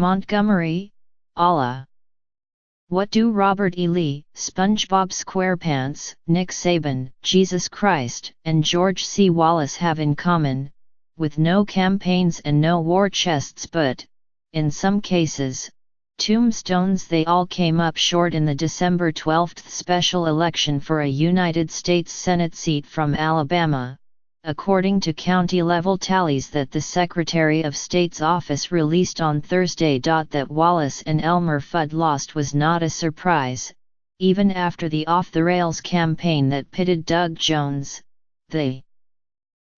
Montgomery, Allah. What do Robert E. Lee, SpongeBob SquarePants, Nick Saban, Jesus Christ, and George C. Wallace have in common, with no campaigns and no war chests but, in some cases, tombstones? They all came up short in the December 12 special election for a United States Senate seat from Alabama, according to county-level tallies that the Secretary of State's office released on Thursday. That Wallace and Elmer Fudd lost was not a surprise, even after the off-the-rails campaign that pitted Doug Jones, the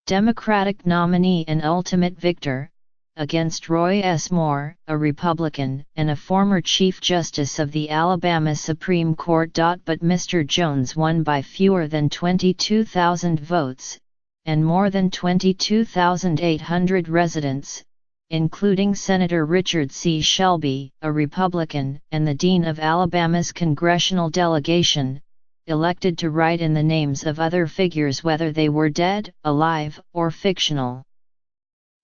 Democratic nominee and ultimate victor, against Roy S. Moore, a Republican and a former Chief Justice of the Alabama Supreme Court. But Mr. Jones won by fewer than 22,000 votes, and more than 22,800 residents, including Senator Richard C. Shelby, a Republican, and the Dean of Alabama's congressional delegation, elected to write in the names of other figures whether they were dead, alive, or fictional.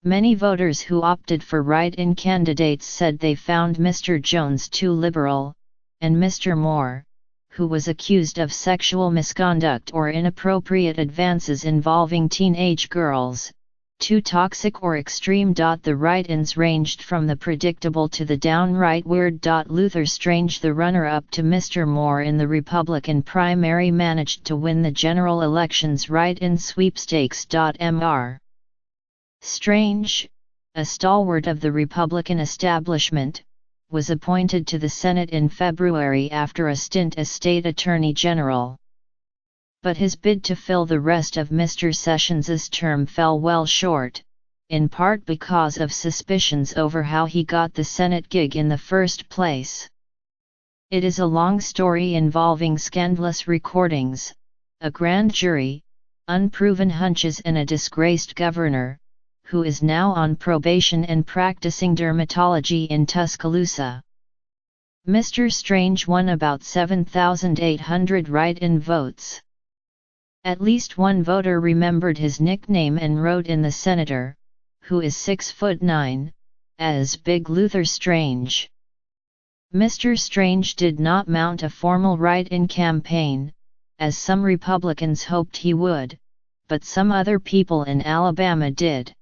Many voters who opted for write-in candidates said they found Mr. Jones too liberal, and Mr. Moore, who was accused of sexual misconduct or inappropriate advances involving teenage girls, too toxic or extreme. The write-ins ranged from the predictable to the downright weird. Luther Strange, the runner-up to Mr. Moore in the Republican primary, managed to win the general election's write-in sweepstakes. Mr. Strange, a stalwart of the Republican establishment, was appointed to the Senate in February after a stint as state attorney general. But his bid to fill the rest of Mr. Sessions's term fell well short, in part because of suspicions over how he got the Senate gig in the first place. It is a long story involving scandalous recordings, a grand jury, unproven hunches, and a disgraced governor, who is now on probation and practicing dermatology in Tuscaloosa. Mr. Strange won about 7,800 write-in votes. At least one voter remembered his nickname and wrote in the senator, who is 6'9", as Big Luther Strange. Mr. Strange did not mount a formal write-in campaign, as some Republicans hoped he would, but some other people in Alabama did.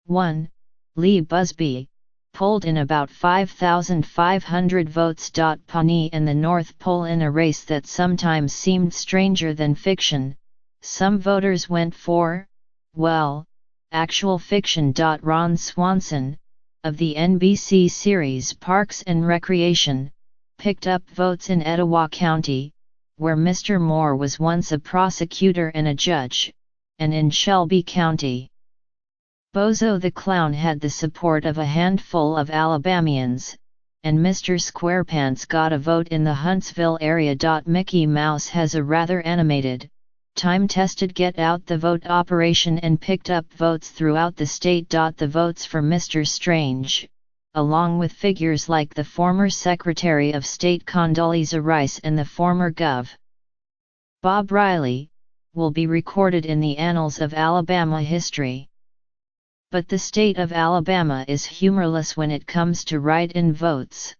1. Lee Busby, polled in about 5,500 votes. Pawnee and the North Pole in a race that sometimes seemed stranger than fiction. Some voters went for, well, actual fiction. Ron Swanson, of the NBC series Parks and Recreation, picked up votes in Etowah County, where Mr. Moore was once a prosecutor and a judge, and in Shelby County. Bozo the Clown had the support of a handful of Alabamians, and Mr. Squarepants got a vote in the Huntsville area. Mickey Mouse has a rather animated, time-tested get-out-the-vote operation and picked up votes throughout the state. The votes for Mr. Strange, along with figures like the former Secretary of State Condoleezza Rice and the former Gov. Bob Riley, will be recorded in the annals of Alabama history. But the state of Alabama is humorless when it comes to write-in votes.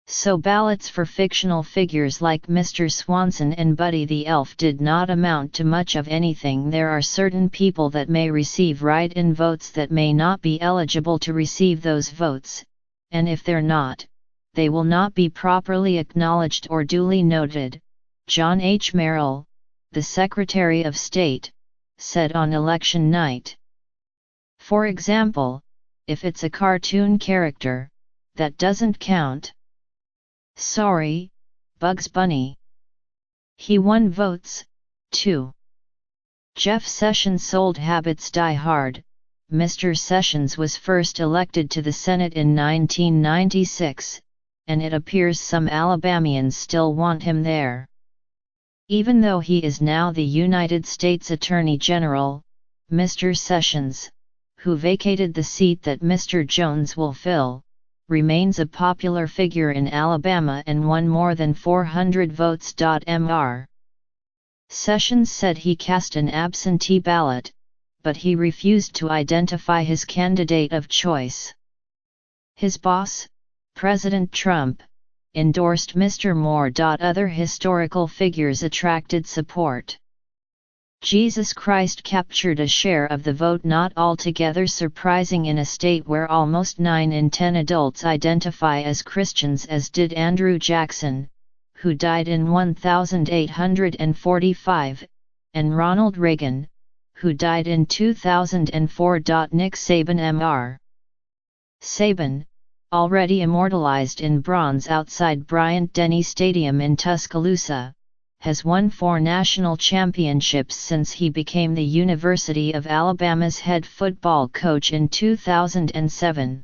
So ballots for fictional figures like Mr. Swanson and Buddy the Elf did not amount to much of anything. There are certain people that may receive write-in votes that may not be eligible to receive those votes, and if they're not, they will not be properly acknowledged or duly noted, John H. Merrill, the Secretary of State, said on election night. For example, if it's a cartoon character, that doesn't count. Sorry, Bugs Bunny. He won votes, too. Jeff Sessions' old habits die hard. Mr. Sessions was first elected to the Senate in 1996, and it appears some Alabamians still want him there. Even though he is now the United States Attorney General, Mr. Sessions, who vacated the seat that Mr. Jones will fill, remains a popular figure in Alabama and won more than 400 votes. Mr. Sessions said he cast an absentee ballot, but he refused to identify his candidate of choice. His boss, President Trump, endorsed Mr. Moore. Other historical figures attracted support. Jesus Christ captured a share of the vote not altogether surprising in a state where almost 9 in 10 adults identify as Christians, as did Andrew Jackson, who died in 1845, and Ronald Reagan, who died in 2004. Nick Saban Mr. Saban, already immortalized in bronze outside Bryant-Denny Stadium in Tuscaloosa, has won 4 national championships since he became the University of Alabama's head football coach in 2007.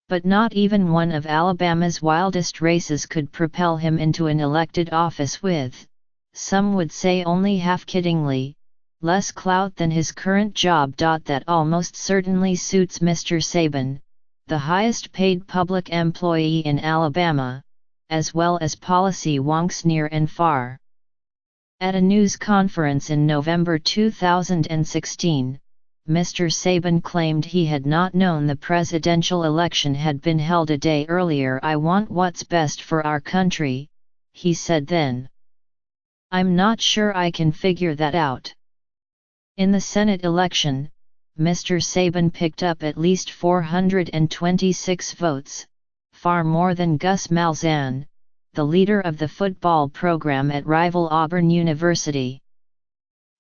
But not even one of Alabama's wildest races could propel him into an elected office with, some would say only half-kiddingly, less clout than his current job. That almost certainly suits Mr. Saban, the highest-paid public employee in Alabama, as well as policy wonks near and far. At a news conference in November 2016, Mr. Saban claimed he had not known the presidential election had been held a day earlier. "I want what's best for our country," he said then. "I'm not sure I can figure that out." In the Senate election, Mr. Saban picked up at least 426 votes, far more than Gus Malzahn, the leader of the football program at rival Auburn University.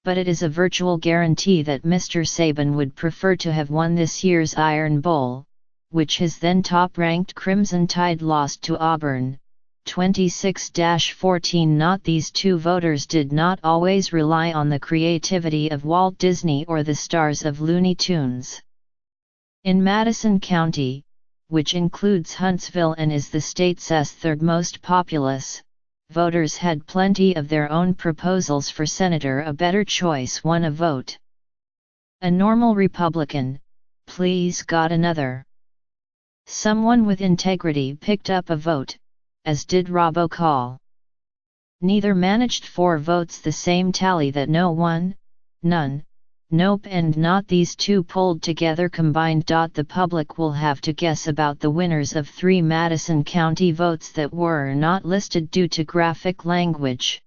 But it is a virtual guarantee that Mr. Saban would prefer to have won this year's Iron Bowl, which his then top-ranked Crimson Tide lost to Auburn, 26-14. These two voters did not always rely on the creativity of Walt Disney or the stars of Looney Tunes. In Madison County, which includes Huntsville and is the state's third most populous, voters had plenty of their own proposals for senator. A better choice won a vote. A normal Republican, please got another. Someone with integrity picked up a vote, as did Robocall. Neither managed 4 votes, the same tally that no one, none, nope and not these two pulled together combined. The public will have to guess about the winners of 3 Madison County votes that were not listed due to graphic language.